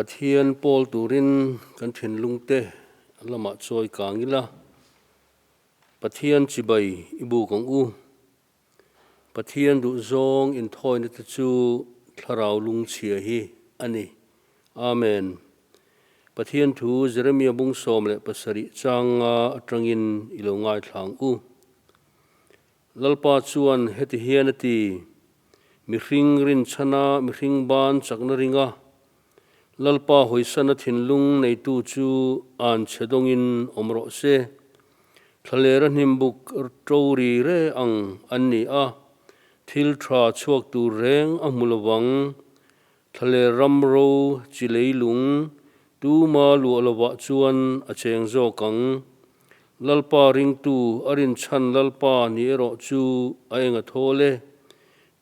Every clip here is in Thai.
Pathian Paul turin kan thin lungte lama choi kangila Pathian chibai ibu kong u Pathian du zong in thoi na chu tharau lung chia hi ani amen Pathian thu Zoremia bung som le pasari changa atangin ilongai thlang u lalpa chuan heti hianati mi hring rin chana mi hring ban chakna ringa lalpa hoisana thinlung nei tu chu an chedongin omro se thalera hnimbuk tori re ang anni a thil tha chuak tu reng a mulawang thale ramro chileilung tu ma lu alawa chuan a cheng zo kang lalpa ring tu arin chan lalpa ni ero chu a enga thole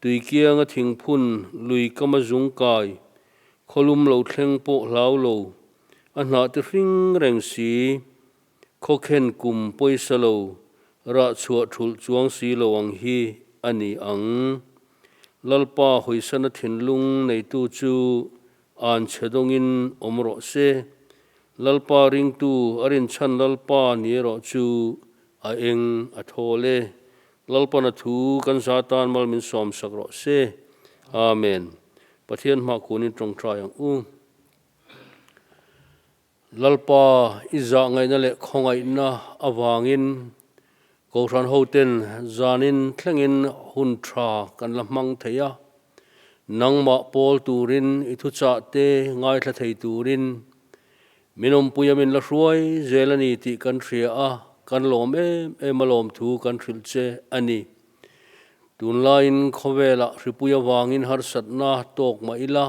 tuikianga thingphun lui kama zung kai kholum lo thleng po hlau lo a hna te hring reng si khokhen kum poisa lo ra chhuah thul chuang si lo ang hi ani ang lalpa hoisana thinlung nei tu chu an chedongin omro se lalpa ring tu arin chan lalpa ni ero chu a eng a thole lalpa na thu kan satan mal min som sakro se amen Pathian ma kunin trong trayang u lalpa iza ngai na le khongai na awangin Kohhran-Social zanin thlengin hun tha kan lamang theya nangma Paul turin ithu cha te ngai thla thei turin minom puyamin la hruai zelani ti kan thria a kan lom malom thu kan thil che ani tunlain khowela hripuya wangin har satna tok ma ila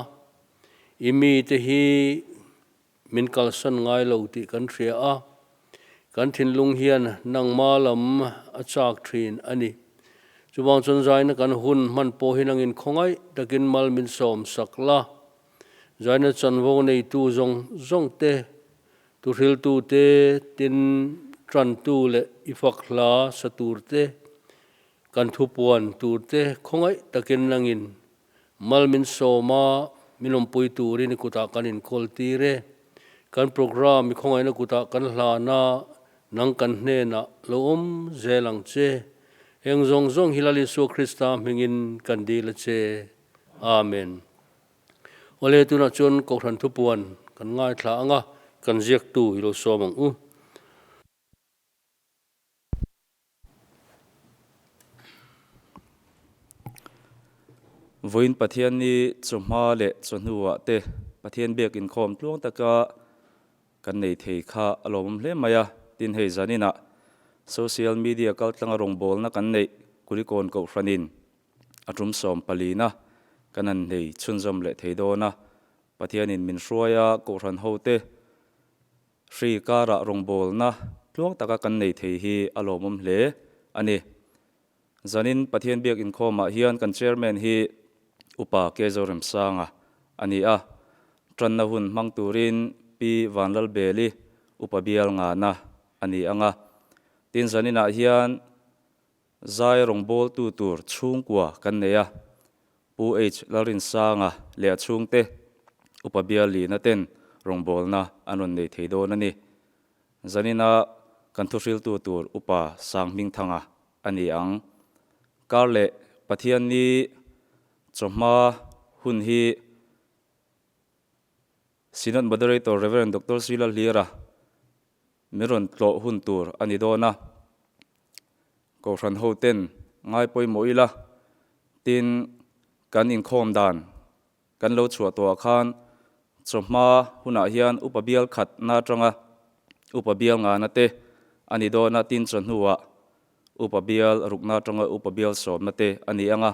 imi te hi min kalsan ngai lo ti kan thria a kan thinlung hian nangma lam achak thin ani chuwang chon zaina kan hun man po hinangin khongai takin mal min som sakla zaina chanwo nei tu zong te Thuhriltu te tin Ṭantu le ifakhla satur te kan thupuan tur te khongai takin nangin mal min soma minom pui turin kuta kanin kolti re kan program mi khongai na kuta kan hlana nang kan hne na lom zelang che eng zong hilali so Krista mingin kan dila che amen ole tuna chon Kohhran thupuan kan ngai thla anga kan ziak tu ilo somang u Voin Pathianni chumha le chunhuwa te Pathian bek Inkhawm tlung taka kan nei thei kha alom hle maya tin hei zanina social media Kaltlanga Rawngbawlna kan nei Kulikawn Kohhranin atum som palina kanan nei chunjam le theidona Pathianin min hruaya Kohhran-Social te Sri Kara Rawngbawlna tlung taka kan nei thei hi alomum hle ani zanin Pathian bek Inkhawm a hian kan chairman hi Upa K Zoremsanga ani a tranna hun mang turin pi Vanlalbeli Upa na ani anga tin zanina hian zai rongbol tu tur chhungkwa kan neya pu Lalrinsanga le chhungte Upa na ten Rawngbawlna anon nei theidon ani zanina kan Thuhriltu tur Upa Sanghmingthanga ani ang karle Pathianni choma hun hi Synod Moderator Reverend Dr. Silal Lira miron tlo hun tur ani dona Kohhran-Social ngai poi moila tin kan Inkhawm dan kan lo chua to khan choma huna hian Upa khat na tanga Upa nga na te ani dona tin chonhuwa Upa rukna tanga Upa som na te ani anga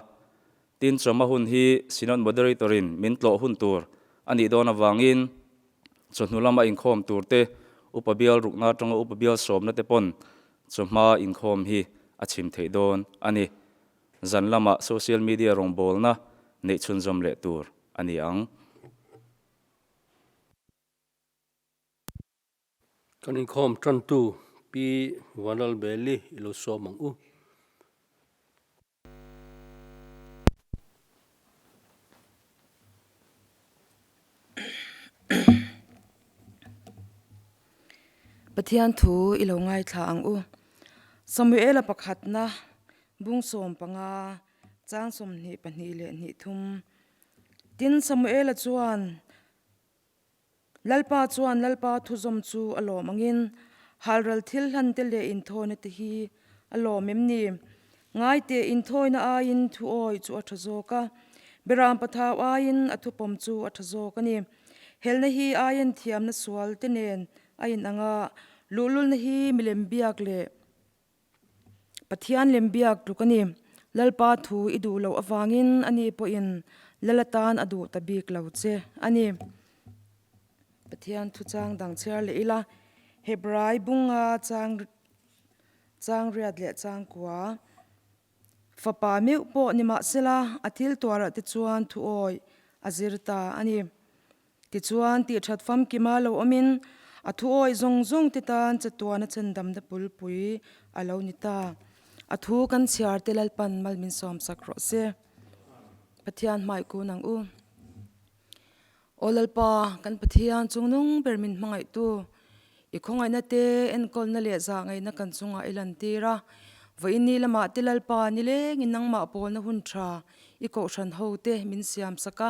tin choma hun hi Synod Moderatorin min tlo hun tur ani dona wangin chonhulama Inkhawm turte Upa rukna tanga Upa som na te pon choma Inkhawm hi achim theidon ani zanlama social media Rawngbawlna nei chunjom le tur ani ang kan Inkhawm Ṭantu pi Vanlalbeli ilo somang u Ṭantu ilo ngai thang u Samuel pakhatna bung som panga chang som ni pani le ni thum tin Samuel chuan lalpa thuzom chu alo mangin halral thil han te le in thone te hi alo memni ngai te in thoina a in thu oi chu athazoka beram pathaw a in athupom chu athazoka ni helna hi a in thiam na sual te nen a in anga lulul na hi milem biak le pathian lem biak tukani lalpa thu idu lo awangin ani po in lalatan adu tabik lo che ani pathian thu chang dang cher le ila hebrai bunga chang riat le chang kwa fapa meu po nima sela athil twara te chuan thu oi azirta ani ti chuan ti that fam ki ma lo amin athu oi zong te tan chatwana chandam da pulpui alo nita athu kan chiar te lalpan malmin som sakro se pathian mai ku nang u olalpa kan pathian chungnung permin mangai tu ikhongai na te en kol na le za ngai na kan chunga ilantira voini lama tilalpa ni le nginang ma pol na hun tha I Kohhran-Social min siam saka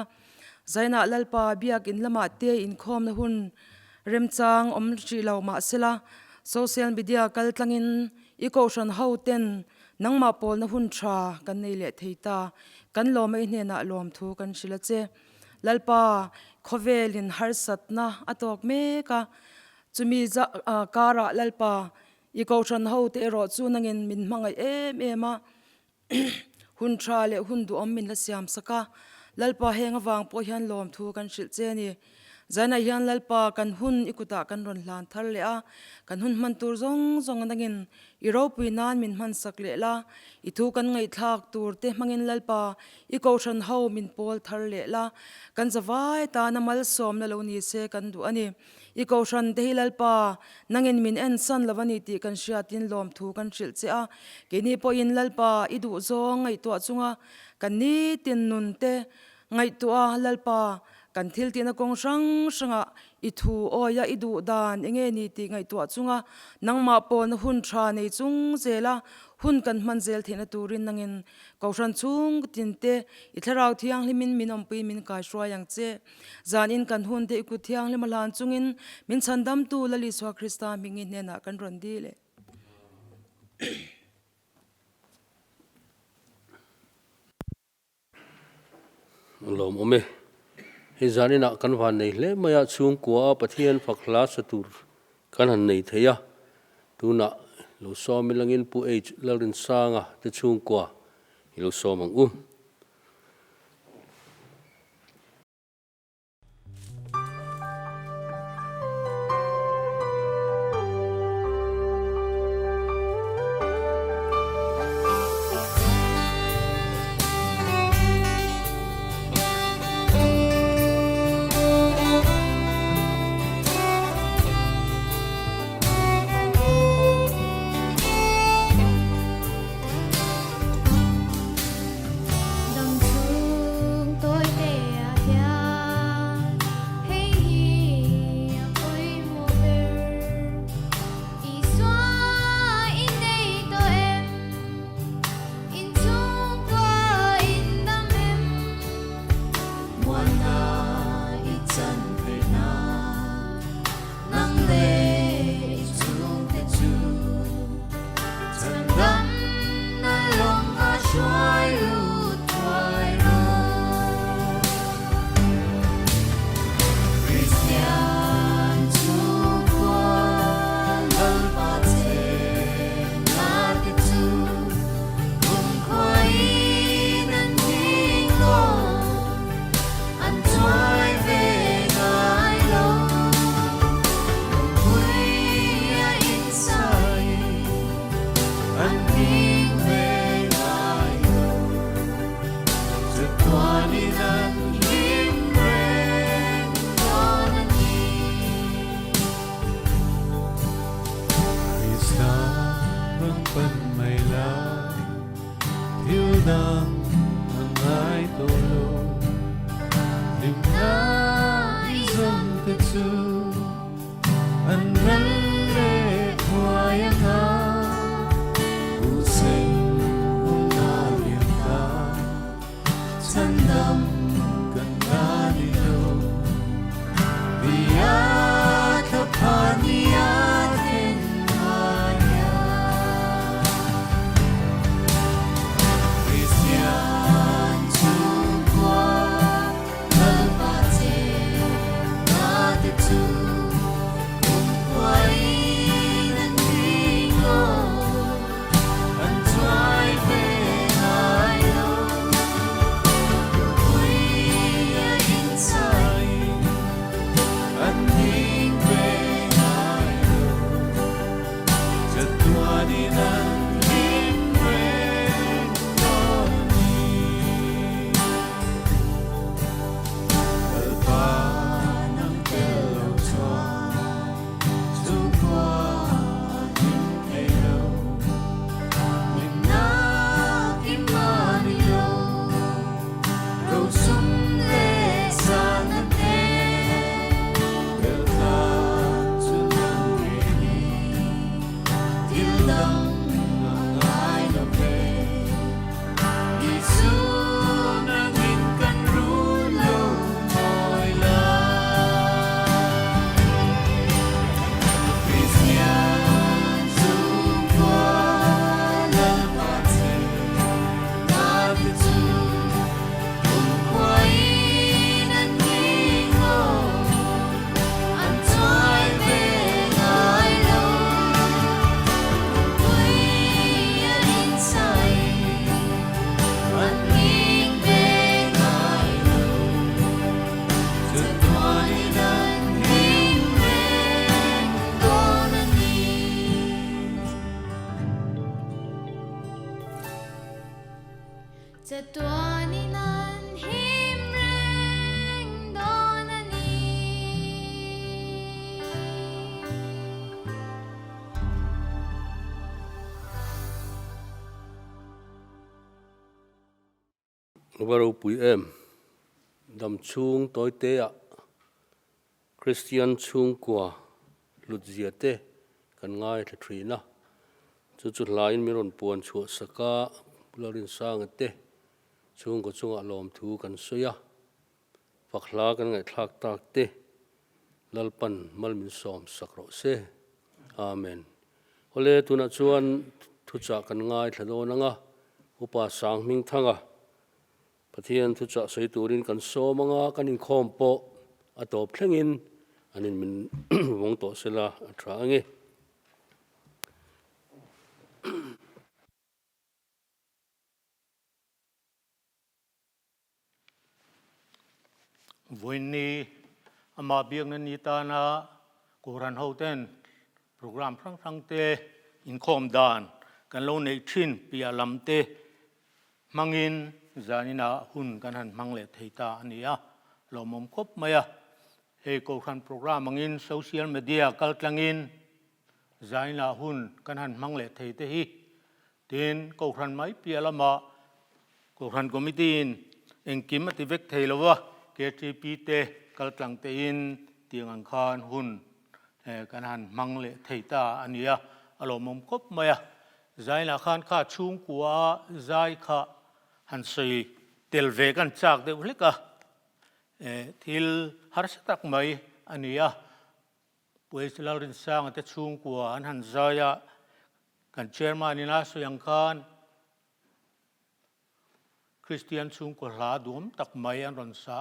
zaina lalpa biak in lama te Inkhawm na hun remchang om ri lo ma sela social media kaltlangin I Kohhran-Social nang ma pol na hun tha kan nei le theita kan lo mai hne na lom thu kan shila che lalpa khovelin harsatna atok me ka chumi za kara lalpa I Kohhran-Social ro chu nangin min mangai ema hun tha le hun du om min la siam saka lalpa heng awang po hian lom thu kan shil che ni zana hian lalpa kan hun ikuta kan ron hlan thar le a kan hun man tur zong nangin iro puinan min man sak le la I thu kan ngai thak tur te mangin lalpa I Kohhran-Social min pol thar le la kan zawai ta na mal som na lo ni se kan du ani I Kohhran te lalpa nangin min en san lawani ti kan shiatin lom thu kan shil che a keni po in lalpa I du zong ngai to chunga kan ni tin nun te ngai to a lalpa kan thil tina kong shanga I thu oya I du dan enge ni ti ngai to chunga nangma pon hun tha nei chung zela hun kan man zel thena turin nangin Kohhran chung tinte I tharau thiang limin minom pui min kai shwa yang che zanin kan hun te iku thiang limalan chungin min chandam tu lali swa Krista mingin ne na kan ron di le lom ome he zanina kan van nei hle maya chung kwa pathian phakla satur kan han nei theya tuna lo so milangin pu age Lalrinsanga te chung kwa lo so mang nang hangay tolo Lim na isang tetsu An จะตัวนี้นั้นหิมแรงโดนอันนี้ว่าเราปุยดำชุงตัวเตะคริสเตียนชุงกว่าหลุดเสียเตะกันง่ายที่ทรีนะจุดหลายมีรอนปวนชัวสกาลารินสร้างเตะชุงก็ชุงอารมณ์ทูกันเสียฝักลากันไงทักตากเตะลลปันมัลมินสอมสักโรเซอาเมนโอเลตุนัชวนทุจักกันง่ายทะโดนังะอุปาสังมิงทังะปะเทียนทุจักใส่ตูรินกันโซมังะกันอินคอมโปอตบเพลงอินอันนี้มัน วงโตเสลาทรางเงวันนี้อามาเบียงนันนิตานากูรันเฮาเทนโปรแกรมทั้งเตอินคอมดานกันลงในชินปีอาลัมเตมังอินจานินาหุ่นกันหันมังเลทตาอันนี้อะเรามคบมาเฮกูรันโปรแกรมมังอินโซเชียลมีเดียกัลตลังอินจานินาหุ่นกันหันมังเลทเตฮีทีนกูรันไม่ปีอาลัมกูรันคอมมิตี้เองกิมติเวกเทลวะเกจิปีเตกัลตลังเตอินเตียงอังคารหุ่นกันหันมังเลเทตาอันนี้อารมณ์ครบไหมใจนักขันข้าชุ่งกัวใจข้าหันสีเตลเวกันจากเดวลิกะทิลฮาร์สตักไหมอันนี้ป่วยลารินซังแต่ชุ่งกัวหันใจกันเชอร์มานินาสุยังขันคริสเตียนชุ่งกัวลาดวมตักไหมอันรันซา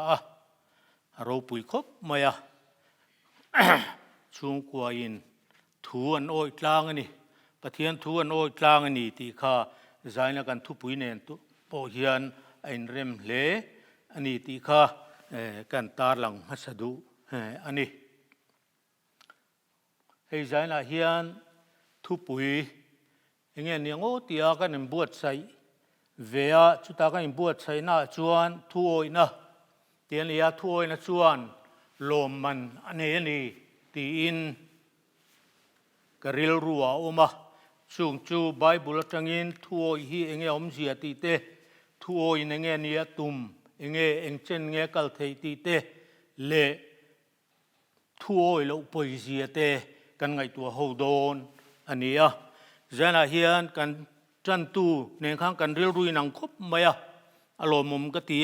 เราปุยครบไหมช่วงกว่าอินทูอันโอยกลางอันนี้ปะเทียนทูอันโอยกลางอันนี้ที่ข้าใจนักการทุบุยเนนตุโปเฮียนอินเรมเล่อันนี้ที่ข้ากันตาหลังฮัสดุอันนี้ให้ใจนักเฮียนทุบุยอย่างเงี้ยเนี่ยโอ้ที่อากันบวชใส่เวียจุดอากันบวชใส่หน้าจวนทุโอยนะเตียนเลียทุโอยนะจวนลมมันอันนี้ตีอินกริลรัวอมาช่วงจูไบเบิลจังอินทัวฮีเองอมเสียตีเตทัวอินเองเนียตุมเองเจนเงกัลเทตีเตเลทัวอิโลปอยเสียเตกันไงตัวโฮโดนอันนี้เจนาเฮียนกันจันตูเนข้างกันริลรุยนังคบไหมอารมณ์มุมกตี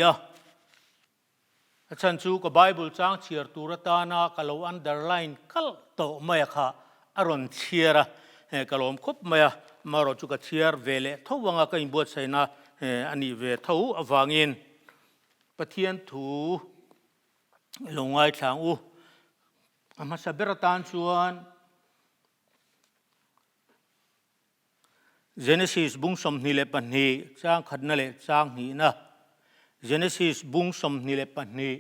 ฉันชูกับไบเบิลจ้างเชียร์ตุรตานากัลวันเดอร์ไลน์กัลโตไม่ค่ะอารมณ์เชียร์กัลมคบไม่มารอจุกเชียร์เวลเท่าวังก็อินบวชใส่นะอันนี้เวเท่าวังอินปะเทียนถูลงไอ้ช่างอามาสับเบรตานชวนเจเนซิสบุ้งสมนิเลปันนีจ้างขัดนั่นแหละจ้างนี้นะGenesis บุ้งสมนิเลปันนี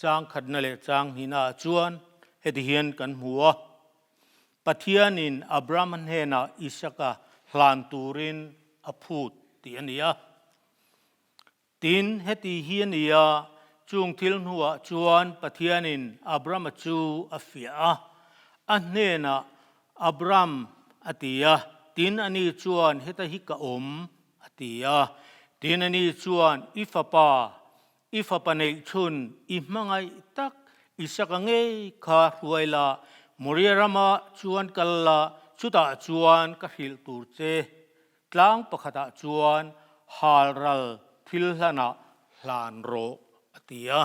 จางขัดนั่นแหละจางหินาจวนเฮติเฮียนกันหัวปะเทียนินอับรามันเฮนาอิสกาหลานตูรินอพูดตีอันนี้ตินเฮติเฮียนียจุงทิลหัวจวนปะเทียนินอับรามจูอฟิอาอันเนนาอับรามอติยาตินอันนี้จวนเฮตฮิกะอมอติยาทีนี้ชวนอิฟปาในชุนอิมังไงตักอิสกังเงข้ารวยละมริรามาชวนกัลละชุดาชวนกหิลตูเจกลางปะขดาชวนฮารัลทิลลนะลานโรอติยา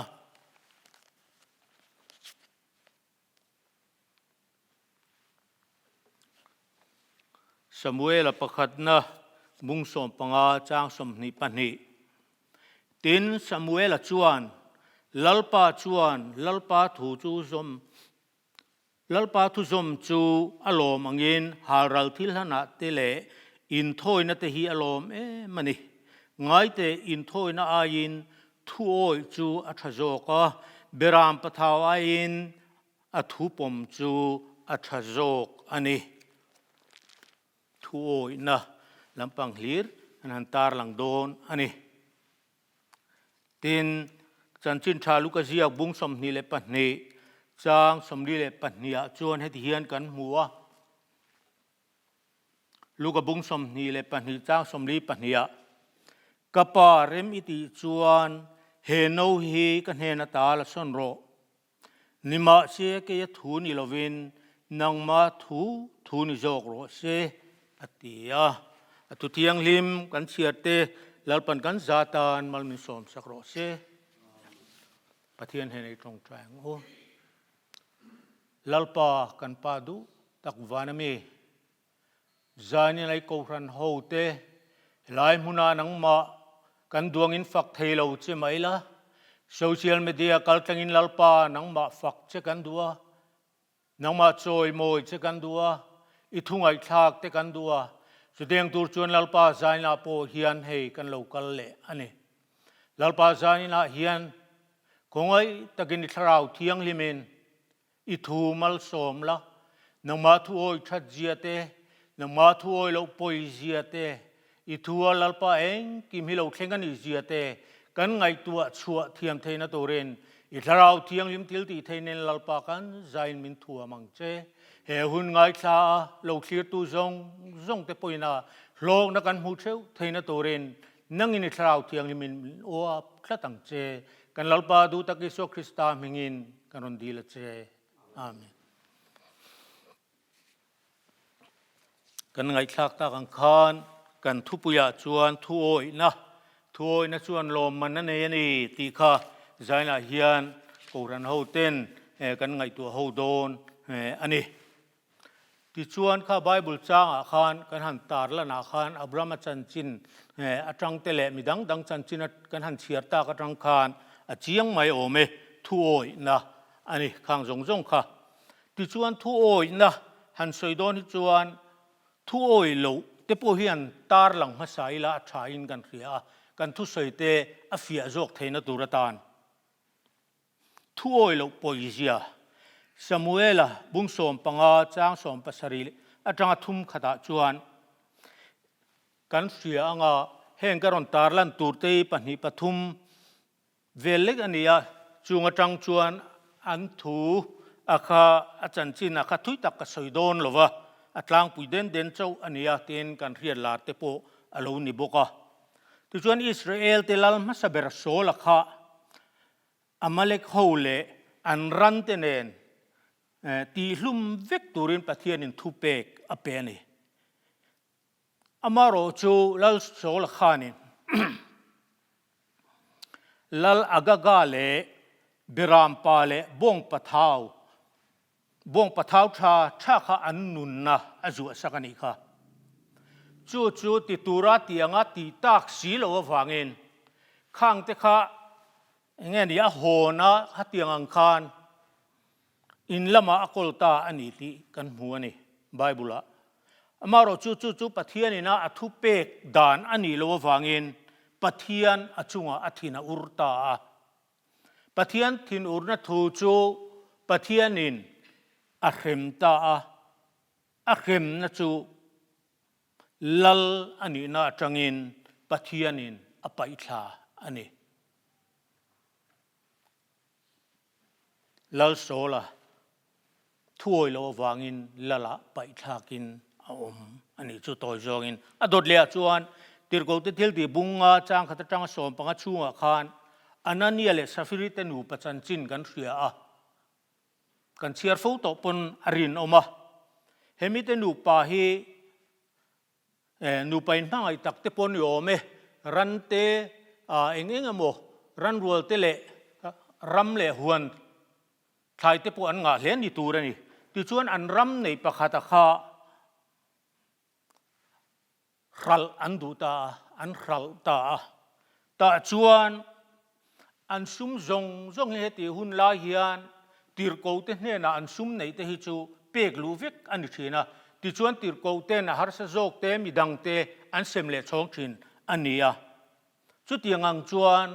สมุเอลปะขดนะบุ้งสมปังอาจางสมนิปันนีตินสมุเอลจวนลัลปาจวนลัลปาทูจูสมจูอารมณ์งินฮารัลทิลหนาเตเลอินโทยนัตฮีอารมณ์มันนี่ง่ายแต่อินโทยนาอายินทูโอยจูอัชโจกะเบรามปะทาวอายินอัทุปมจูอัชโจกอันนี้ทูโอยนะลำปังลีร์นันตาร์ลังโดนอันนี้ ตินจันจินชาลูกเจียกบุ้งสมนีเลปันนีจางสมนีเลปันนีจวนให้ที่เฮียนกันหัวลูกบุ้งสมนีเลปันนีจางสมนีปันนีกะปาเรมอิติจวนเฮโนฮีกันเฮนตาลสนโรนิมาเชกยทูนิลวินนังมาทูนิโจกโรเซอติยาตุเทียงลิมกันเชียเตลลปันกันซาตานมัลมิสอมสักโรเซปะเทียนเฮในตรงแจงโอลลปากันปาดูตักวานามีจานี่ไลโกรันโฮเตลายมุนานังมากันดวงอินฟักเทโลเจไม่ละโซเชียลมีเดียกัลตังอินลลปานังมาฟักเจกันดัวนังมาโจยโมยเจกันดัวอิทุงไอทากเจกันดัวสุดเดียงตูชวนลลปาจานาโปเฮียนเฮกันโลกัลเล่อันนี้ลลปาจานาเฮียนคงไอตะกินทราวเทียงลิมินอิทูมัลสมละนังมาทูโอยชัดเจียเตนังมาทูโอยโลปอยเจียเตอิทัวลลปาเองกิมฮิโลเข่งกันอิเจียเตกันไงตัวชัวเทียมเทนตัวเรนอิทราวเทียงลิมทิลตีเทนลลปากันใจมินทัวมังเจเฮหุนไงชาโลคีตูซงเตปอยนาโลกนักันหูเชวเทนตัวเรนนั่งอินอิทราวเทียงลิมินโอพระตังเจกันลลปาดูตะกิโซคริสตามิงินกันรอนดีละเจอาเมนกันไงชักตากังคานกันทุปุยาชวนทุโอยนะชวนลมมันนั่นเองนี่ตีข้าใจน่ะเฮียนกูรันโฮเต้นกันไงตัวโฮโดนอันนี้ที่ชวนข้าไบเบิลจ้างอาคารกันหันตาละนาคารอับรามัจันจินอัตรังเตเลมิดังจันจินกันหันเชียร์ตากระรังคารเจียงไม่โอเมทุโอยนะอันนี้ข้างจงค่ะที่ชวนทุโอยนะหันสวยโดนที่ชวนทุโอยโลเตปเฮียนตาหลังมาใส่ละชายินกันเสียกันทุสวยเตอฟิอาจกเทนตุรตานทุโอยโลปอยเซียสมุเอลบุ้งสมปังอาจางสมปัสริลอาจางทุ่มขดาจวนกันเสียงาเฮงกรอนตาลันตูเตปนิปทุมเวลเล็กอันนี้จุงจังจวนอันทูอาคาอาจารย์จินอาคาทุยตักกสวยโดนหรอวะอัตลางปุยเด่นเจ้าอันนี้เต็นกันเรียนลาเตโปอโลนิบกะที่ชวนอิสราเอลเตลัลมาสเบรโซลักะอามาเลกโฮเลอันรันเตเนนตีลุมเวกตูรินปะเทียนินทุเปกอเปนีอามาโรจูลัลโซลักะนี่ลัลอากากาเลบิรามปาเลบงปะเท้าชาข้าอันนุนนะอาจุสักนิค่ะจู่ติตุระตียงตีตักสีโลฟังเงินข้างเตข้าเงี้ยนี่โหนะฮัตียงอังคารอินละมาอกุลตาอันนี้ที่กันหัวนี่ไบเบิลมาเราจู่ปะเทียนี่นะอทุเปกดานอันนี้โลฟังเงินปะเทียนอจุงอธินาอุรตาปะเทียนทินอุรนะทูจูปะเทียนินอาเขมตาอาเขมนะจูลัลอันนี้น่าจังอินปะเทียนินอภัยชาอันนี้ลัลโซละถ้วยโลวางินละไปชากินอมอันนี้จุดต่อยจงินอดดเลียจวนติรโกติทิลติบุงอาจางขัดจังสมปังชูอาคารอันนั้นเนี่ยเลยสัฟริเตนูปัจจันจินกันเสียกันเชียร์ฟูตปนอรินออกมาเฮมิเตนูปาฮีนูไปนั่งไอตักเตปนโยเมรันเตเองโมรันรัวเตเลรัมเลหวนทายเตปอันงาเลียนดิตูเรนี่ที่ชวนอันรัมในปะคาตะคารัลอันดูตาอันรัลตาชวนอันซุมจงเฮติหุนลาฮิอันตีร์โกเตเนี่ยนะอันซุมในเตหิจูเปกลูวิกอันนี้ชีนะที่ชวนตีร์โกเตนะฮาร์สโจกเตมิดังเตอันเซมเลชงชินอันนี้จุดยังอังชวน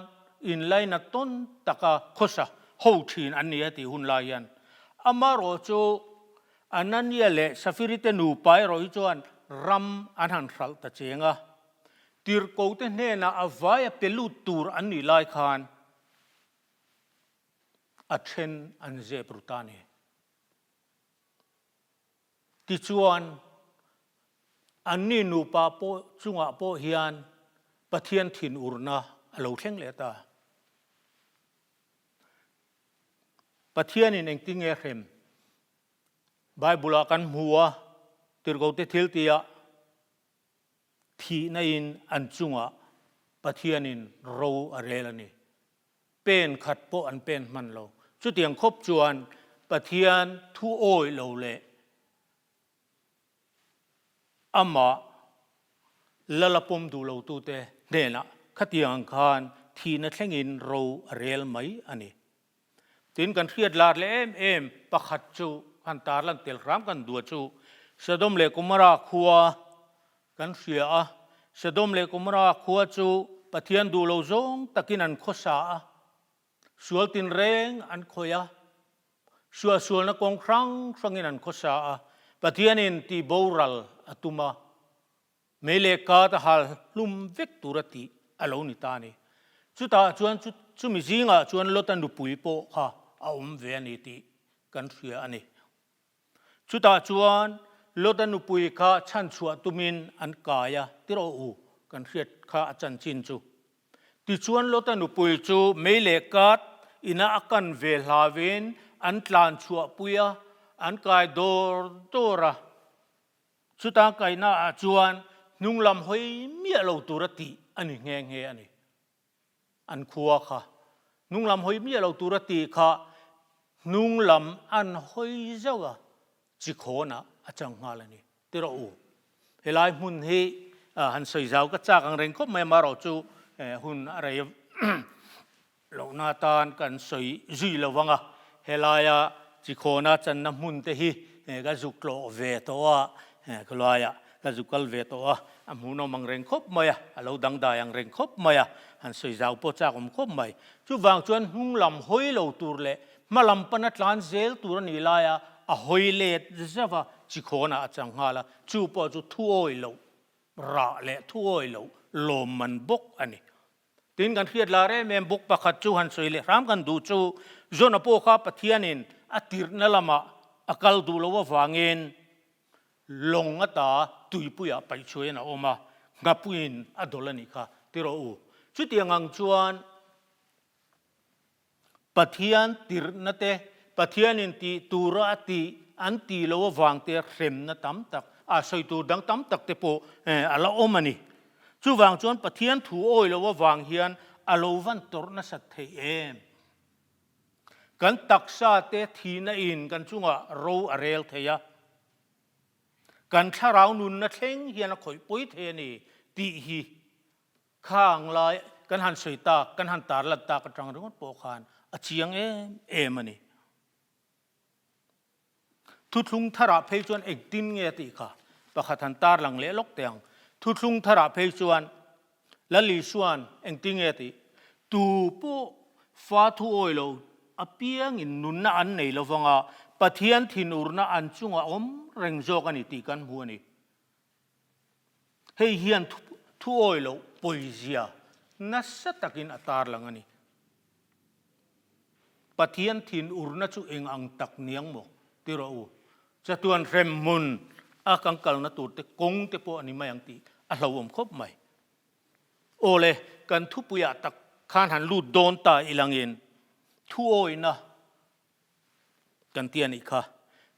อินไลนัต้นตะกาโคสะโฮชินอันนี้ที่หุนลายันอามาโรจูอันนั้นเนี่ยเลสฟิริเตนูไปโรยจวนรัมอันหันรัลตะเจงะ ตีร์โกเตเนน่าอวายเปลูตูร์อันนี้ไล่ขานอัดเชนอันเจปรุตานีที่ชวนอันนี้นูปาโปจุงอาโปเฮียนปะเทียนถิ่นอุรนาอโลเชงเลตาปะเทียนนี่เองติงเอเข้มไบเบิลกันหัวตีร์โกเตทิลตียที่ในอันจุงอาปะเทียนินโรอะไรล่ะนี่เป็นขัดโปอันเป็นมันเราจุดอย่างครบจวนปะเทียนทุโอยเราเลยอามาละละปมดูเราตูเตเนี่ยนะขัดอย่างคานที่นั่นแค่งินโรอะไรล่ะไหมอันนี้ถึงกันเครียดลาดเลยเอ็มประคัดจูขันตาลันเตลรามกันดัวจูสะดมเล็กกุมราขัวกันเสียสะดมเล็กกุมราขัวจูปะเทียนดูเราจงตะกินันโคสาสวลตินเร่งอันโคยะสวลนักองครั้งฟังอินันโคสาปะเทียนินตีบูรัลอตุมาเมเลกาตฮัลลุมเวกตุรติอโลนิตานีจุตาจวนจุมิจิงะจวนลตันดูปุยโปฮะอาเวนิติกันเสียอันนี้จุตาจวนลตันดูปุยข้าชันชัวตุมินอันกายะติโรอูกันเสียข้าอาจารย์จินจูที่ชวนลตันอุปุยจูไม่เล็กัดอินาอักันเวลาเวนอันตลานชัวปุยอันกายโดระสุดท้ายกายน่าจวนนุ่งลำหอยเมียเราตุรติอันนี้แง่อันนี้อันขัวค่ะนุ่งลำหอยเมียเราตุรติค่ะนุ่งลำอันหอยเจ้าจิโคนะอาจารย์งาลนี่ที่เราเฮลัยมุนเฮหันใส่เจ้าก็จากอังเริงก็ไม่มาเราจูหุ่นอะไรเหล่านาตานกันสวยจุยละวังอ่ะเฮลายาจิโคนาจันน้ำมุนเตหิก็จุกโลเวตัวก็ลายาก็จุกลเวตัวอามุนอมังเร่งคบมาอ่ะเราดังได้ยังเร่งคบมาอ่ะหันสวยเจ้าพอจากผมคบมาจู่วางจวนหุ่นลำหอยเราตัวเล่มาลำปนัดลานเซลตัวนี้ลายาหอยเล็ดจะว่าจิโคนาจังหาละจู่พอจู่ทั่วเราระเละทั่วเราลมมันบกอันนี้ตินกันเครียดลาเร่แม่บกประคัดจูหันสวยเลยรามกันดูจูจนอโปข้าปะเทียนินอติรนั่นละมาอากาลดูแล้วว่าฟังเงินลงอัตาตุยปุยไปช่วยนะโอมางับปุยนอดอลนี่ค่ะที่เราจุดยังงังจวนปะเทียนติรนั่นเตปะเทียนินตีตูระตีอันตีแล้วว่าฟังเตะเข็มนั่นตั้มตักใส่ตูดังตั้มตักเตโปอะไรโอมานี่จู่วางจวนปะเทียนถูโอยแล้วว่าวางเฮียนอโลวันตรนัสเทเอมกันตักซาเตทีน่าอินกันจุงะโรอเรลเทียกันชารานุนนัทเองเฮียนข่อยปุยเทนีตีฮีข้างลายกันหันสวยตากันหันตาลัดตากระจังรุ่งโปขานอเชียงเอมันนี่ทุกลุงทาราเพจวนเอกตินเงติค่ะประคันตาหลังเละลกเตียงทุกลุงทาราเพจวนละลิชวนเอกติงเงติตูปูฟ้าทุโอยโลอเปียงอินนุนน่าอันไหนเราฟังอ่ะปะเทียนทินูร์น่าอันจุงอ่ะอมเร่งโจกันนี่ตีกันหัวนี่เฮียนทุโอยโลปุยเสียนัสตักินอัตาร์หลังนี่ปะเทียนทินูร์น่าจุเองอังตักเนียงโมที่เราจะตัวนเรมมุนอากังกัลนัตูเตกงเตปอันนี้ไม่ยังตีอาเราคบไหมโอเลกันทุปุยตักขานหันลูดโดนตาอีหลังเงินทุโอยนะกันเตียนอีกค่ะ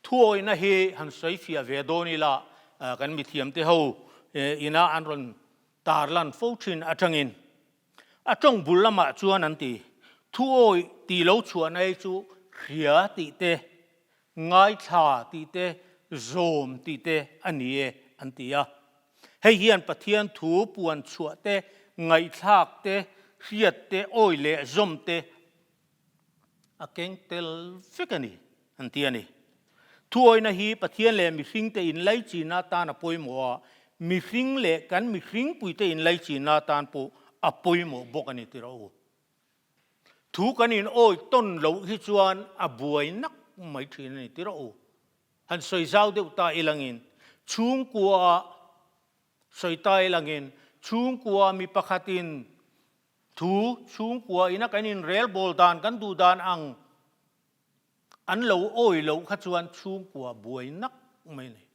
ทุโอยนะเฮหันใส่ฟิอาเวโดนี่ละกันมีเทียมเตหูอินาอันรอนตาลันฟูชินอาจังเงินอาจงบุลละมาจวนนันตีทุโอยตีเหลาชวนให้จูเขียตีเตง่ายชาตีเตโจมตีเตอันนี้อันตีอะให้เฮียนปะเทียนถูปวนชัวเตไงทากเตเฮียเตโอยเละจมเตอาเก่งเตลฟิกันนี่อันตีอันนี้ทุกคนฮีปะเทียนเละมีสิ่งเตอินไลจีนาตานอปุยมัวมีสิ่งเละกันมีสิ่งปุยเตอินไลจีนาตานปูอปุยมัวบอกกันนี่ที่เราทุกกันนี่โอ้ยต้นเหลาฮิจวนอบวยนักไม่ทีนี่ที่เราหันสวยเจ้าเดียวตาอีหลังอินชุ่มกัวสวยตาอีหลังอิน ชุงกัวมีประคัตินทูชุงกัวอินักนินเรลบอลดานกันดูดานอันเหลาโอ้ยเหลาขจวนชุงกัวบวยนักไม่เลย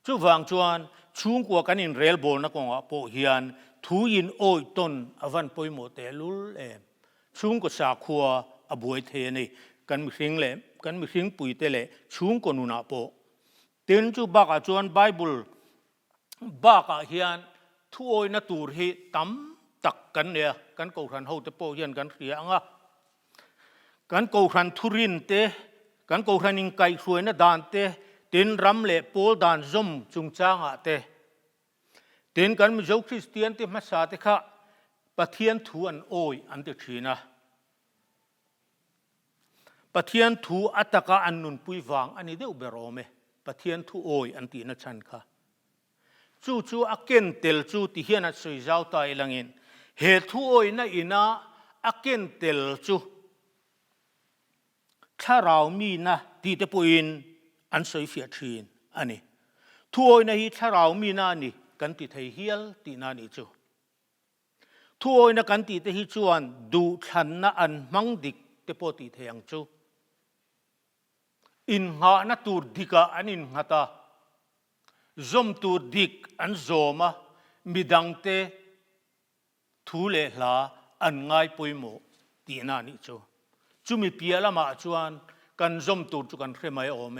จู่ฟังจวนชุงกัวกันนินเรลบอลนักงอ่ะโปเฮียนทูยินโอ้ยต้นอวันปอยโมเตลุลชุงก็สาขัวอบวยเทนี่กันมีสิ่งเล่กันมีสิ่งปุยเตเล่ชุงก็นุนาโปเต็นจู่บักจวนไบเบิลบักเฮียนทูโอยนัตูร์ฮีตั้มตักกันเนี่ยกันกูขันเฮาเตโปเฮียนกันเสียงอ่ะกันกูขันทุรินเตกันกูขันอิงไก่สวยนะดานเตเต็นรำเล่โปลดานซุ่มจุงจ้างอ่ะเตเต็นกันมีเจ้าคริสเตียนเตมาสาเตค่ะปะเทียนทูอันโอยอันเตชีนะปะเทียนทูอัตกะอันนุนปุยวางอันนี้เดี๋ยวเบรอเมปะเทียนทูโอยอันตีนัชันค่ะจู่อักเกนเตลจู่ที่เฮียนัดสวยเจ้าตายลังอินเหตุทูโอยน่ะอินะอักเกนเตลจู่ถ้าเรามีนะที่เตปุอินอันสวยเฟียชีนอันนี้ทูโอยน่ะฮีถ้าเรามีนะนี่กันติดให้เฮียลตีนานี่จู่ทูโอยน่ะกันติดให้จวนดูฉันนะอันมังดิกเตปติเทียงจู่อินหาณตูดิกะอันอินหาตาซอมตูดิกอันซอมามิดังเตทูเลลาอันง่ายปุยโมตีนานิจูมีเปียละมาจวนกันซอมตูจุกันเรมัยโอเม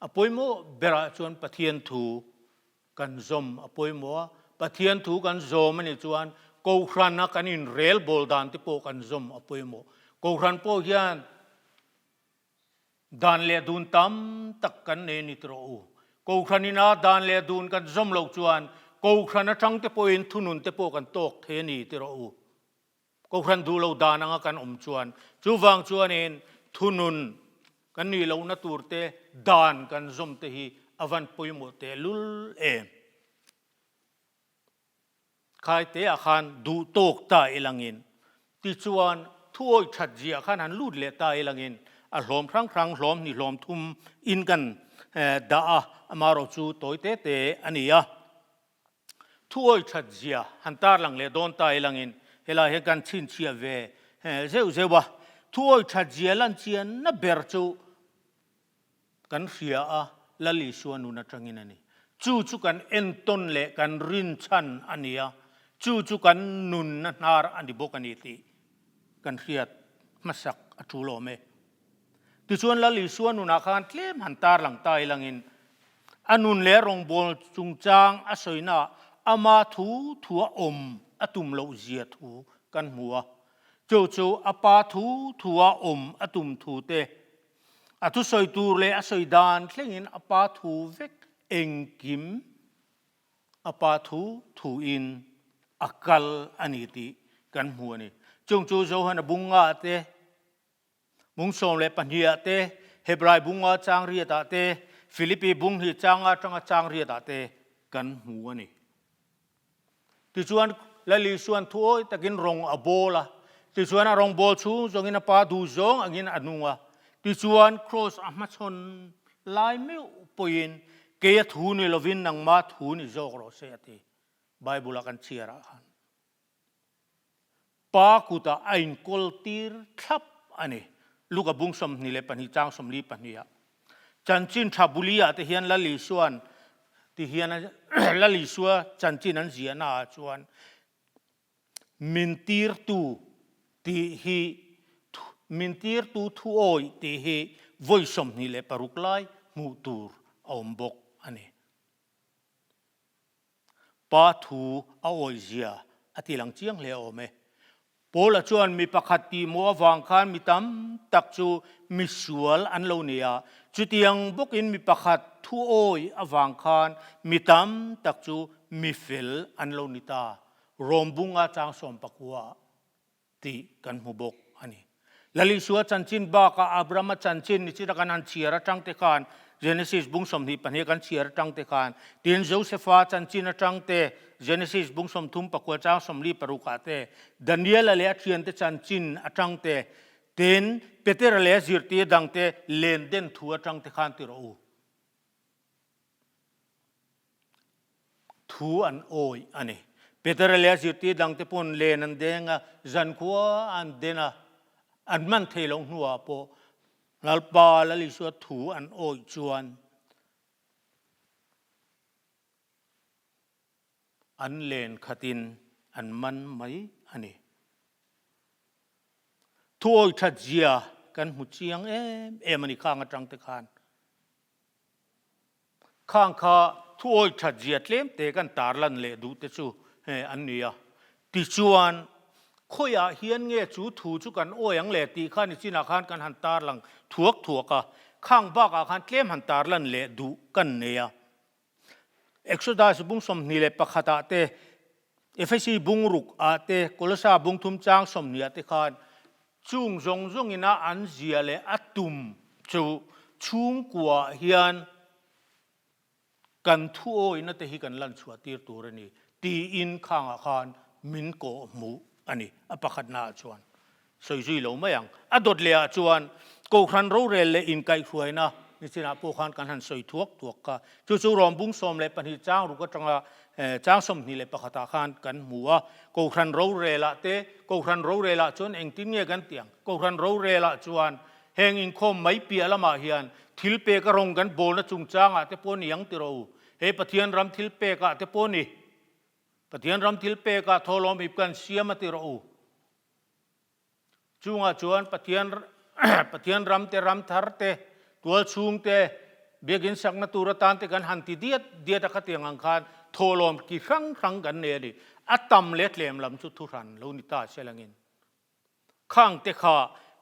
อปุยโมเบราจวนปะเทียนทูกันซอมอปุยโมปะเทียนทูกันซอมันจวนกูครันนักกันอินเรลบอลดานที่โปกันซอมอปุยโมกูครันโปยันดานเลดูนตั้มตักกันเนนิตรอูกูครันินาดานเลดูนกันซอมเหลาจวนกูครันจังเตโปอินทุนุนเตโปกันโตกเทนีติรอูกูครันดูเหลาดานังกันจวนจูวังจวนเองทุนุนกันนี่เหลานัตูร์เตดานกันซอมเตฮีอวันปุยโมเตลุลใครเตะอาคารดูโตกตาเอลังอินติจวนทั่วชัดเจียขันหันลูดเลตาเอลังอินอารมณ์ครั้งลมนี่ลมทุ่มอินกันด่ามาเราจูโตยเตอันนี้อะทั่วชัดเจียหันตาหลังเลโดนตาเอลังอินเฮลาเฮกันชินเชียเวเจ้าวะทั่วชัดเจียลันเชียนนับเบรจูกันเสียอะละลิชวนุนัจังอินนี่จู่กันเอ็นต้นเละกันรินชันอันนี้อะจู่กันนุนนาร์อันดิบกันนี่ตีกันเสียมาสักจูโลเมที่ชวนละลิชวนุนักการเคลมหันตาหลังตายหลังอินอันนุนเละรองบอลจุงจางอสอยนาอามาทัวอมอตุมโลเจียทูกันหัวจู่อปาทัวอมอตุมทูเตอตุสอยตูเลอสอยดานเคลงินอปาทูเวกเองกิมอปาทูอินอักลอันนี้ตีกันหัวนี่จู่โจหันบุงอาเตบุงสมเลปัญญาเตเฮบรายบุงอาจางเรียตาเตฟิลิปปีบุงฮิจางอาจางเรียตาเตกันหัวนี่ที่ชวนละลิชวนทั่วตะกินรองอโบละที่ชวนรองโบชูจงอินปาดูจงอันอนุงะที่ชวนครอสอามาชนลายไม่ปยินเกียทูนี่ลวินนังมาทูนี่โจกรอเสียทีไบเบิลกันเชียร์กันปากุตาอินคอลตีร์ทับอันนี้ลูกบุงสมนี่เลปันฮิจางสมลีปันฮิยาจันจินชาบุลีอาที่เฮียนละลิชวนที่เฮียนละลิชัวจันจินันเสียนาชวนมินตีร์ตูที่ฮีมินตีร์ตูทูโอยที่ฮีวอยสมนี่เลปารุกไลมูตูร์อมบกอันนี้ปาทูเอาโอยเสียอธิหลังเชียงเลโอเมโปละชวนมีปะขัดตีมัววางคานมีตั้มตักจูมีสวลอันโลเนียจุดยังบกินมีปะขัดทูโอยอวางคานมีตั้มตักจูมีฟิลอันโลนิตารวมบุงอาจางสมปักวัวตีกันหูบกอันนี้ละลิชัวจันจินบากาอับรามัจันจินนิจิตกันอันเชียร์จังเตคานเจเนซิสบุงสมที่ปัญญากันเชียร์จังเตคานตีนโจเซฟาจันจินจังเตเจเนซิสบุงสมทุ่มปักวัวจ้างสมลีปรุกาเตดันเดียลเลเชียนเตจันจินจังเตเตนเปเตอร์เลซิร์ตีดังเตเลนเดนทัวจังเตคานติโร thu an oi ani peterale zirti dang te pon le nan denga zan khua an dena an man thelong hnuwa po lalpa lali su thu an oi chuan an len khatin an man mai ani thu oi thajia kan mu chiang em ani khang atang te khan khang kha thu oi thajia tlem te kan tarlan le du te chu an nia ti chuan khoya hian nge chu thu chu kan oyang le ti khan china khan kan han tar lang thuak thuaka khang ba ka khan tlem han tar lan le du kan neya exodus bung som ni le pakhata te efc bung ruk a te kolosa bung thum chang som nia te khan chung zong zong ina an zia le atum chu chung kwa hian kan thu oi na te hi kan lan chua tir tur ani ti in khang a khan min ko mu ani apakhat na chuan soi zui lo mayang adot le a chuan ko khan ro rel le in kai khuaina ni china po khan kan han soi thuak ka chu chu rom bung som le pani chang ru ka tanga chang som ni le pakhata khan kan muwa ko khan ro rela te ko khan ro rela chuan eng tin nge kan tiang ko khan ro rela chuan heng Inkhawm mai pi alama hian thil pe ka rong kan bol na chung changa te pon yang ti ro he pathian ram thil pe ka te poni pathian ram thil pe ka tholom ip kan siam ti ro chunga chuan pathian ram te ram thar te tual chung te begin sakna turatan te kan han ti diat ka tiang ang khan tholom ki rang kan ne ni atam let lem lam chu thu ran lo ni ta selangin khang te kha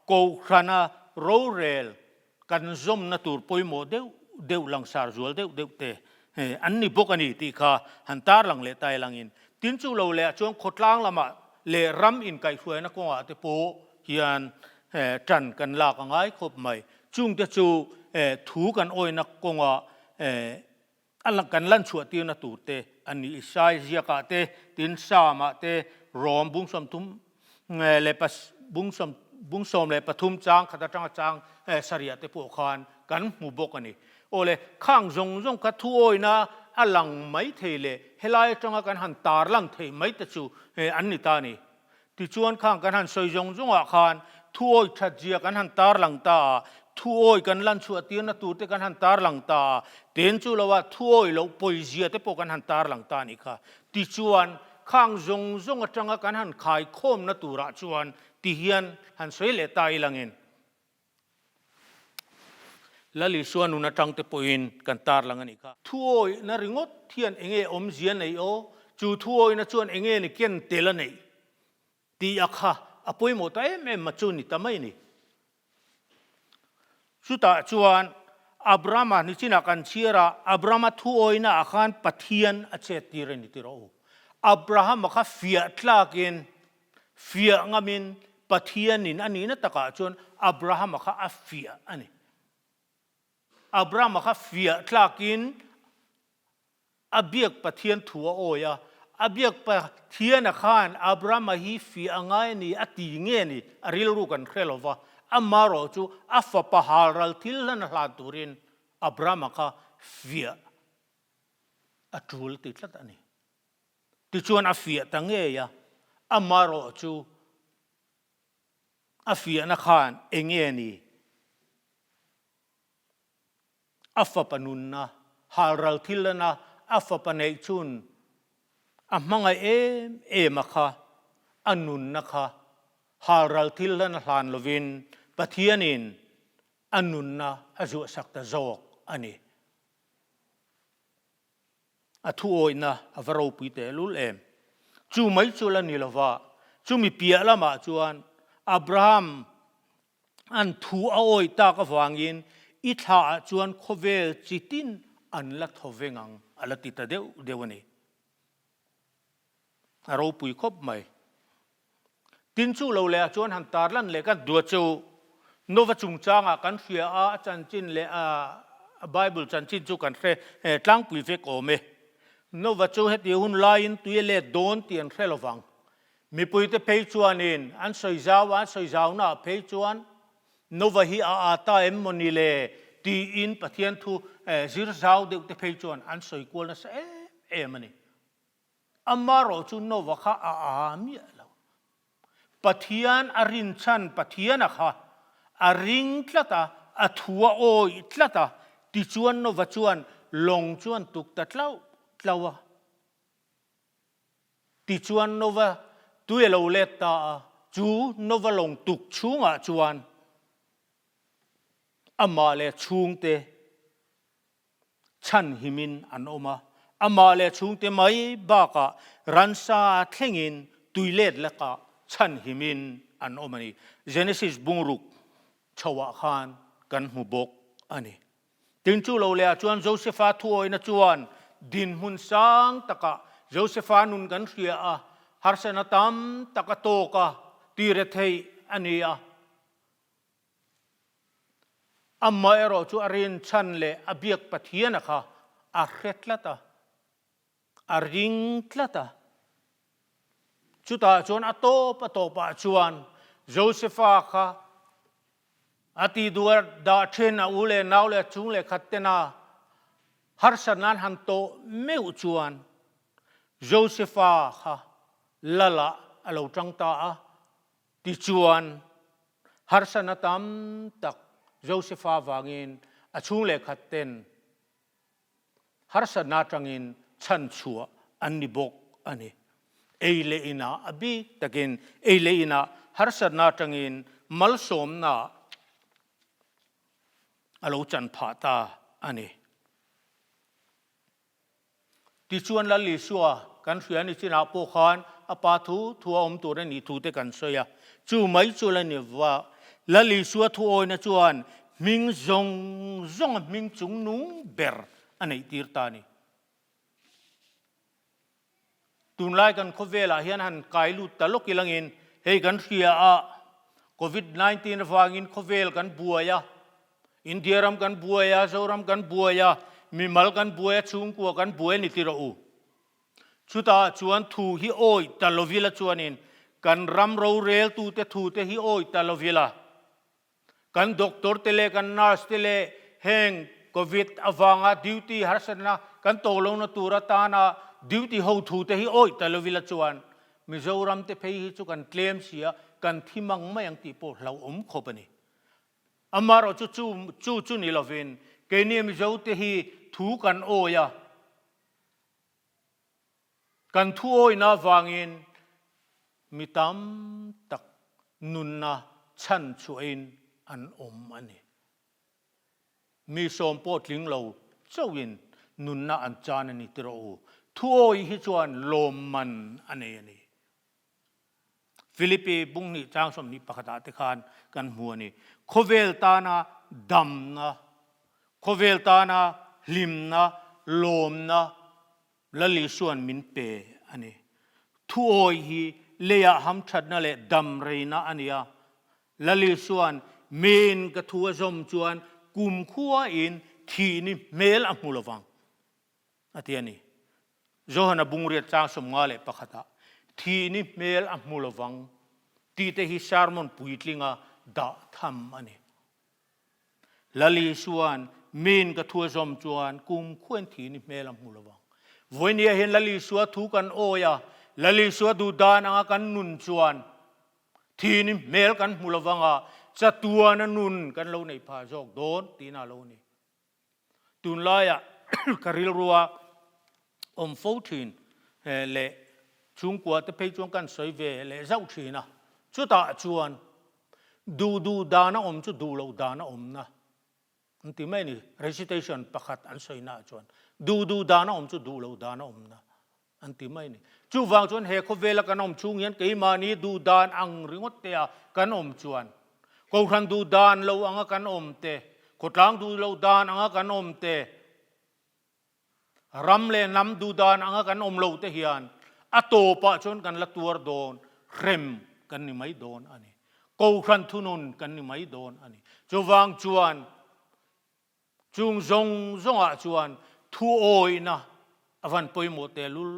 ko khrana ro rel kan zom na tur poimo deu lang sar zual deu te an ni bokani ti kha han tar lang le tai langin tin chu lo le chuang khotlang lama le ram in kai khuena ko a te po hian tran kan la ka ngai khop mai chung te chu thu kan oina konga alang kan lan chua ti na tu te ani sai zia ka te tin sama te rom bung som tum le pas bung som le pathum chang khata chang saria te po khan kan mu bokani ole khang zong ka thu oina alang mai thele helai tanga kan han tar lang thei mai te chu an ni ta ni ti chuan khang kan han soi zong a khan thu oi thajia kan han tar lang ta thu oi kan lan chu ati na tu te kan han tar lang ta ten chu lawa thu oi lo poizia te po kan han tar lang ta ni kha ti chuan khang zong atanga kan han khai khom na tu ra chuan ti hian han soi le tai langin lali suan una tang te poin kan tar lang ani kha thu oi na ringot thian enge om zian nei o chu thu oi na chuan enge ni ken tel nei ti akha apoi mo ta em ma chu ni tamai ni suta chuan abrama ni china kan chiara abrama thu oi na akhan pathian a che tir ni ti ro abraham kha fia tlakin fia ngamin pathianin ani na taka chuan abraham kha afia ani abraham kha fia tlakin abiak pathian thua oya abiak pathian khan abraham hi fia angai ni ati nge ni aril ru kan khelova amaro chu afa paharal thilan hlan turin abraham kha fia atul ti tlat ani ti chuan afia tange ya amaro chu afia na khan enge ni afa panunna haral thilana afa panei chun amanga makha anunna kha haral thilana hlan lovin pathianin anunna azu sakta zawk ani athu oina avaro puite lul em chu mai chula ni lova chu mi pia lama chuan abraham an thu a oi ta ka wangin i tha chuan khovel chitin an la thovengang alati ta dewani aro pui khop mai tin chu lo le chuan han tar lan le ka du chu nova chung changa kan fia a chan chin le a bible chan chin chu kan re tlang pui ve ko me nova chu het yun lain tu le don tian khelowang mi pui te pei chuanin an soi zaw na pei chuan nova hi a ata moni le ti in pathian thu zir zaw de te pei chuan an soi kol na se mani amaro chu no wa kha a mi lo pathian arin chan pathian a kha aring tlata athua oi tlata ti chuan no wa chuan long chuan tuk ta tlawa ti chuan no wa tuelo leta chu no wa long tuk chunga chuan ama le chhungte chan himin an oma ama le chhungte mai ba ka ransa thlengin tuilet la ka chan himin an omani Genesis bungruk chawa khan kan hubok ani tin chu lo le chuan Josepha thuoi na chuan din hun sang taka Josepha nun kan ria a harsana tam taka to ka tire thei ania amma ero chu arin chan le abiak pathian kha a hretlata a ring tlata chuta chuan atopa chuan Josepha kha ati duar da then a ule naw le chung le khattena harsanan hanto meu chuan Josepha kha lala alo tangta a ti chuan harsanatam tak Josepha wangin a chung le khatten harsana tangin chan chua anni bok ani eile ina abi takin eile ina harsana tangin malsom na alo chan phata ani ti chuan la li suwa kan hriani china po khan apa thua tu na ni thu te kan soya chu mai chu la ni wa la li suwa thu oi na chuan ming zong ming chung nung ber anei tir ta ni tun lai kan khovela hian han kai lu talok ilangin hei kan hria a COVID-19 wangin khovel kan buaya India ram kan buaya Zoram kan buaya mimal kan buaya chungkua kan buaya ni tira u chuta chuan thu hi oi talovila chuanin kan ram ro rel tu te thu te hi oi talovila kan doctor tele kan nurse tele heng covid awanga duty harsana kan tolo na tura ta na duty ho thu te hi oi talovila chuan Mizoram te phei hi chu kan claim sia kan thimang mayang ti po hlau khopani amaro chu ni lovin ke ni mizo te hi thu kan oya kan thu oi na wangin mitam tak nunna chan chuin an ani mi som potling lo chawin nunna an chan ani tiro thu oi hi chuan lom man ani Philippi bungni changsom ni pakhata te khan kan huani khovel ta na dam na khovel ta na lim na lom na lali suan min pe ani thu oi hi leya ham that na le dam reina ania lali suan min ka thua zom chuan kum khuwa in thi ni mel amulawang atiani Johana bungriat changsom ngale pakhata thi ni mel amulawang ti te hi sermon puitlinga da tham ani lali suan min ka thua zom chuan kum khuen thi ni mel amulawang voinia hen lali suwa thu kan oya lali suwa du dan anga kan nun chuan thi ni mel kan mulawanga chatua na nun kan lo nei pha jok don tina lo ni tun laya karil ruwa om 14 le chung kwa te pei chung kan soi ve le zau thina chu ta chuan du dana om chu du lo dana om na anti mai ni recitation pakhat an soi na chuan du dana om chu du lo dana om na anti mai ni chu wang chuan he kho vela kan om chung hian ke ma ni du dan ang ringot te a kan om chuan ko khan du dan lo anga kan om te ko tlang du lo dan anga kan om te ram le nam du dan anga kan om lo te hian atopa chon kan la tuar don rem kan ni mai don ani ko khan thunun kan ni mai don ani chuwang chuan chung zong a chuan thu oi na avan poimo te lul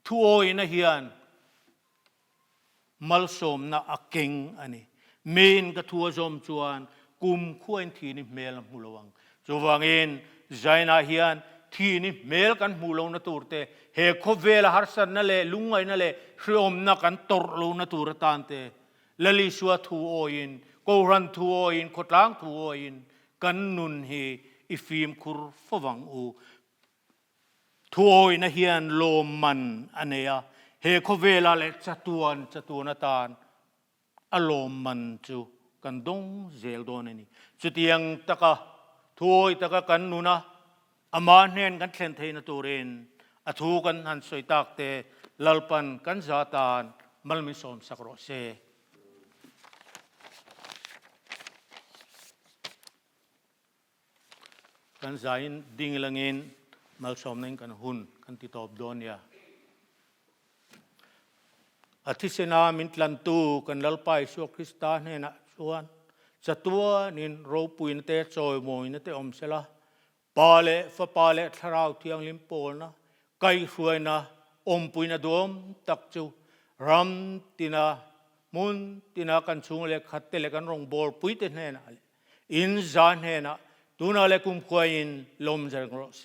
thu oi na hian malsom na akeng ani main ka thua zom chuan kum khuan thi ni mel mulawang chuwangin zaina hian ทีนี่เมลกันมูลงนาตูรเตเฮโคเวลฮัรสันนั่นแหละลุงไงนั่นแหละเชื่อมนักกันตรลงนาตูรตานเตลลิชัวทูโออินโกรันทูโออินขดล้างทูโออินกันนุนเฮอิฟิมคุรฟวังอูทูโออินเฮียนโลมันอันเนียเฮโคเวลาเลจัตวนตานอารมณ์มันจูกันดงเซลโดนนี่จุดยังตะกะทูโอยตะกะกันนูนะอามาเนนกันเทนเทนตูเรนอทูกันหันสวยตักเตลัลปันกันซาตานมัลมิสอมสักโรเซกันใจดิ่งลังเงินมัลสอมนั่งกันหุ่นกันติดตบโดนยาอาทิตย์นามินลันตูกันลัลไปชัวคริสตานเนนะชวนจัตัวนินโรปุยนเตจอยมวยนเตอมเสละปาเลฟปาเลทราวที่ยังลิมโปลนะไกช่วยนะอมปุยนะดวมตักจูรัมตินามุนตินากันชุงเล็กขัดเตเลกันรองบอลปุยเตเนนะอินจานเนนะตูนาเลกุมควายอินลมจังโรเซ